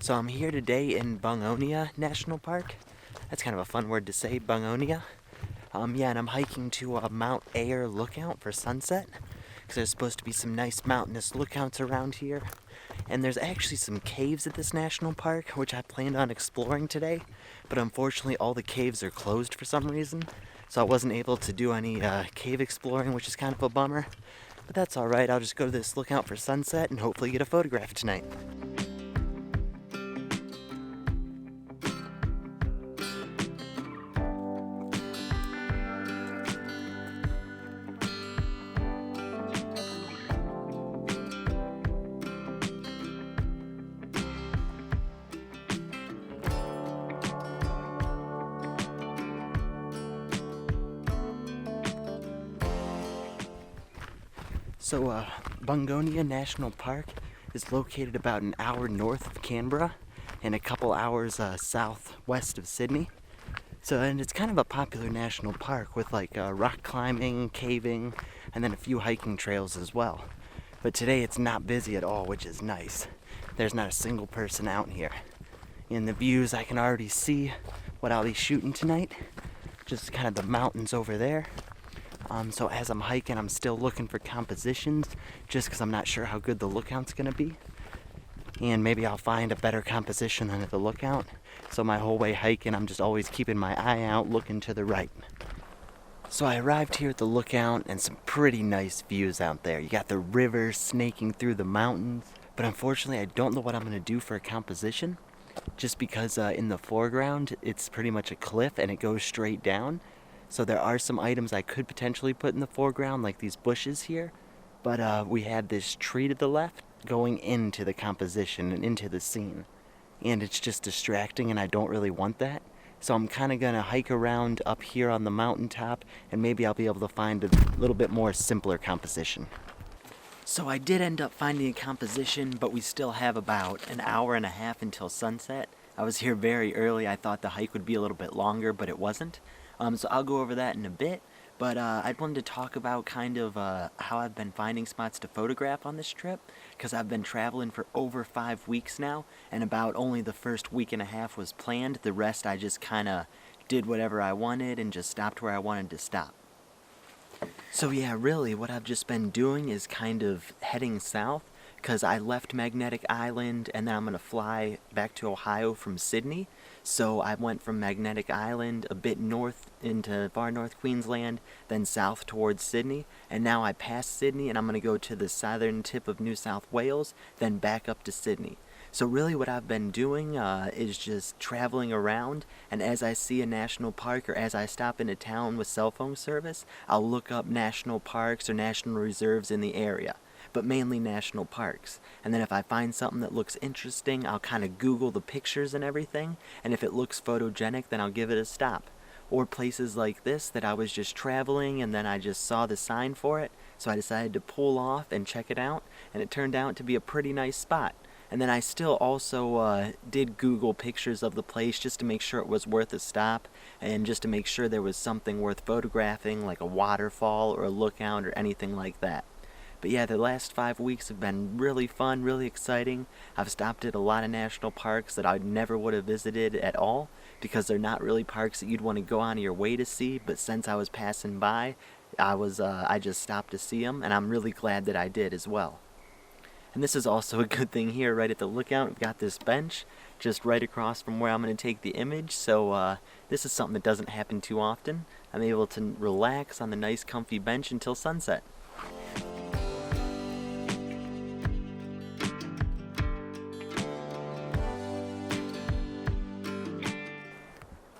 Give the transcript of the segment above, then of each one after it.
So I'm here today in Bungonia National Park. That's kind of a fun word to say, Bungonia. And I'm hiking to Mount Ayer Lookout for sunset, because there's supposed to be some nice mountainous lookouts around here. And there's actually some caves at this national park, which I planned on exploring today, but unfortunately all the caves are closed for some reason, so I wasn't able to do any cave exploring, which is kind of a bummer. But that's alright, I'll just go to this lookout for sunset and hopefully get a photograph tonight. So, Bungonia National Park is located about an hour north of Canberra and a couple hours southwest of Sydney. And it's kind of a popular national park with rock climbing, caving, and then a few hiking trails as well. But today it's not busy at all, which is nice. There's not a single person out here. In the views, I can already see what I'll be shooting tonight. Just kind of the mountains over there. So as I'm hiking, I'm still looking for compositions, just because I'm not sure how good the lookout's going to be. And maybe I'll find a better composition than at the lookout. So my whole way hiking, I'm just always keeping my eye out, looking to the right. So I arrived here at the lookout, and some pretty nice views out there. You got the river snaking through the mountains. But unfortunately, I don't know what I'm going to do for a composition, just because in the foreground, it's pretty much a cliff and it goes straight down. So there are some items I could potentially put in the foreground, like these bushes here. But we had this tree to the left going into the composition and into the scene. And it's just distracting, and I don't really want that. So I'm kind of going to hike around up here on the mountaintop, and maybe I'll be able to find a little bit more simpler composition. So I did end up finding a composition, but we still have about an hour and a half until sunset. I was here very early. I thought the hike would be a little bit longer, but it wasn't. So I'll go over that in a bit, but I wanted to talk about kind of how I've been finding spots to photograph on this trip, because I've been traveling for over 5 weeks now, and about only the first week and a half was planned. The rest I just kind of did whatever I wanted and just stopped where I wanted to stop. So yeah, really what I've just been doing is kind of heading south, because I left Magnetic Island and then I'm going to fly back to Ohio from Sydney. So I went from Magnetic Island a bit north into far north Queensland, then south towards Sydney, and now I passed Sydney and I'm going to go to the southern tip of New South Wales, then back up to Sydney. So really what I've been doing is just traveling around, and as I see a national park or as I stop in a town with cell phone service, I'll look up national parks or national reserves in the area, but mainly national parks. And then if I find something that looks interesting, I'll kind of Google the pictures and everything, and if it looks photogenic, then I'll give it a stop. Or places like this that I was just traveling and then I just saw the sign for it, so I decided to pull off and check it out, and it turned out to be a pretty nice spot. And then I still also did Google pictures of the place just to make sure it was worth a stop, and just to make sure there was something worth photographing, like a waterfall or a lookout or anything like that. But yeah, the last 5 weeks have been really fun, really exciting. I've stopped at a lot of national parks that I never would have visited at all, because they're not really parks that you'd want to go out of your way to see, but since I was passing by, I just stopped to see them, and I'm really glad that I did as well. And this is also a good thing here, right at the lookout. We've got this bench just right across from where I'm going to take the image, so this is something that doesn't happen too often. I'm able to relax on the nice comfy bench until sunset.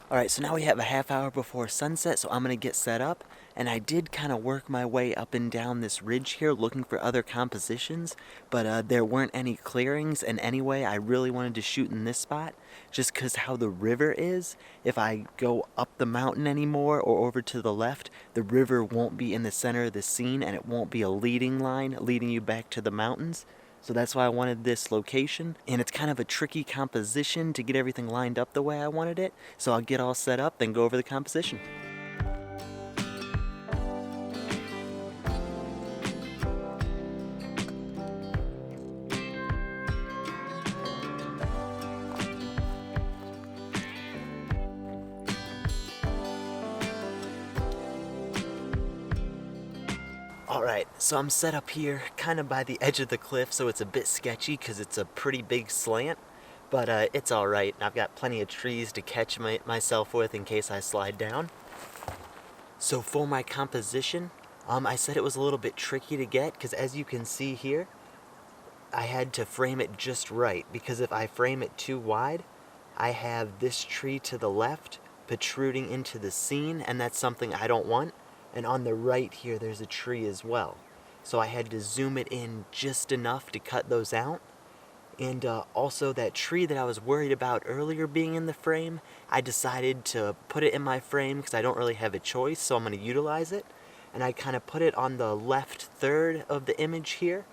Alright, so now we have a half hour before sunset, so I'm going to get set up, and I did kind of work my way up and down this ridge here looking for other compositions, but there weren't any clearings, and anyway, I really wanted to shoot in this spot, just because how the river is. If I go up the mountain anymore or over to the left, the river won't be in the center of the scene, and it won't be a leading line leading you back to the mountains. So that's why I wanted this location, and it's kind of a tricky composition to get everything lined up the way I wanted it, so I'll get all set up, then go over the composition. So I'm set up here kind of by the edge of the cliff, so it's a bit sketchy because it's a pretty big slant, but it's alright. I've got plenty of trees to catch myself with in case I slide down. So for my composition, I said it was a little bit tricky to get because as you can see here, I had to frame it just right, because if I frame it too wide, I have this tree to the left protruding into the scene, and that's something I don't want. And on the right here, there's a tree as well. So I had to zoom it in just enough to cut those out. And also that tree that I was worried about earlier being in the frame, I decided to put it in my frame because I don't really have a choice, so I'm going to utilize it. And I kind of put it on the left third of the image here.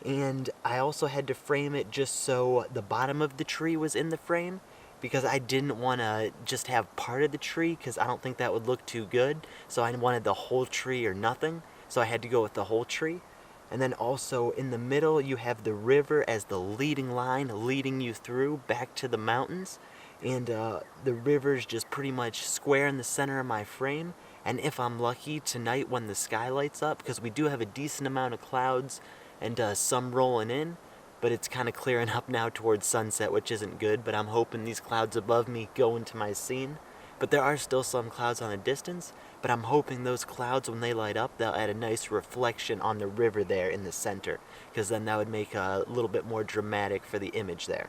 And I also had to frame it just so the bottom of the tree was in the frame, because I didn't want to just have part of the tree because I don't think that would look too good. So I wanted the whole tree or nothing, so I had to go with the whole tree. And then also in the middle you have the river as the leading line leading you through back to the mountains. And the river's just pretty much square in the center of my frame. And if I'm lucky tonight when the sky lights up, because we do have a decent amount of clouds and some rolling in, but it's kind of clearing up now towards sunset, which isn't good, but I'm hoping these clouds above me go into my scene. But there are still some clouds on the distance, but I'm hoping those clouds, when they light up, they'll add a nice reflection on the river there in the center, because then that would make a little bit more dramatic for the image there.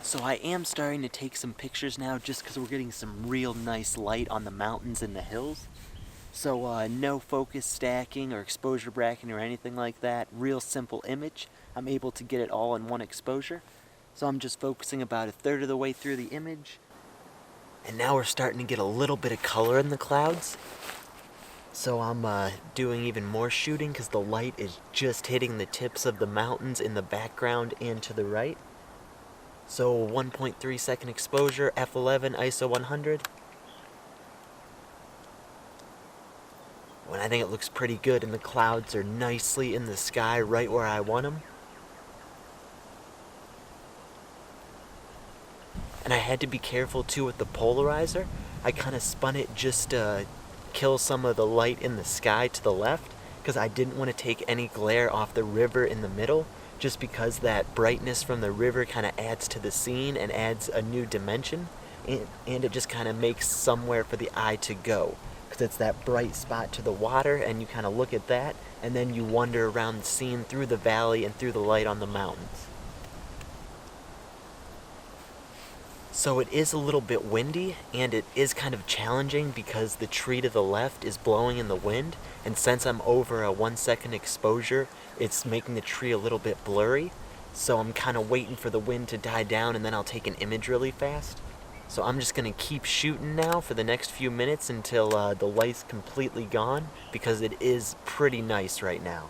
So I am starting to take some pictures now just because we're getting some real nice light on the mountains and the hills. So no focus stacking or exposure bracketing or anything like that. Real simple image. I'm able to get it all in one exposure. So I'm just focusing about a third of the way through the image. And now we're starting to get a little bit of color in the clouds. So I'm doing even more shooting because the light is just hitting the tips of the mountains in the background and to the right. So 1.3 second exposure, f11, ISO 100. When I think it looks pretty good and the clouds are nicely in the sky right where I want them. And I had to be careful too with the polarizer. I kind of spun it just to kill some of the light in the sky to the left, because I didn't want to take any glare off the river in the middle, just because that brightness from the river kind of adds to the scene and adds a new dimension, and it just kind of makes somewhere for the eye to go, because it's that bright spot to the water, and you kind of look at that, and then you wander around the scene through the valley and through the light on the mountains. So it is a little bit windy, and it is kind of challenging because the tree to the left is blowing in the wind, and since I'm over a 1 second exposure, it's making the tree a little bit blurry. So I'm kind of waiting for the wind to die down, and then I'll take an image really fast. So I'm just going to keep shooting now for the next few minutes until the light's completely gone, because it is pretty nice right now.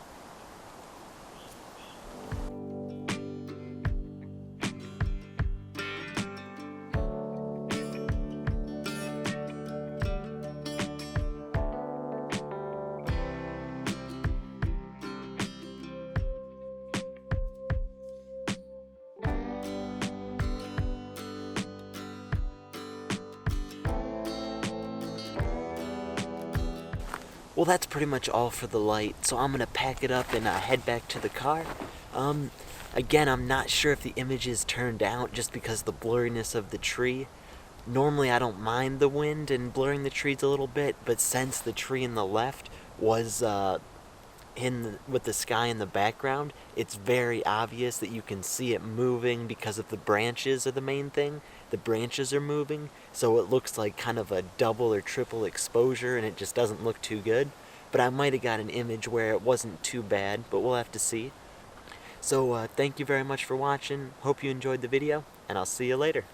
Well, that's pretty much all for the light, so I'm going to pack it up and head back to the car. Again, I'm not sure if the image is turned out just because of the blurriness of the tree. Normally I don't mind the wind and blurring the trees a little bit, but since the tree in the left was with the sky in the background, it's very obvious that you can see it moving because of the branches are the main thing. The branches are moving, so it looks like kind of a double or triple exposure, and it just doesn't look too good. But I might have got an image where it wasn't too bad, but we'll have to see. So thank you very much for watching. Hope you enjoyed the video, and I'll see you later.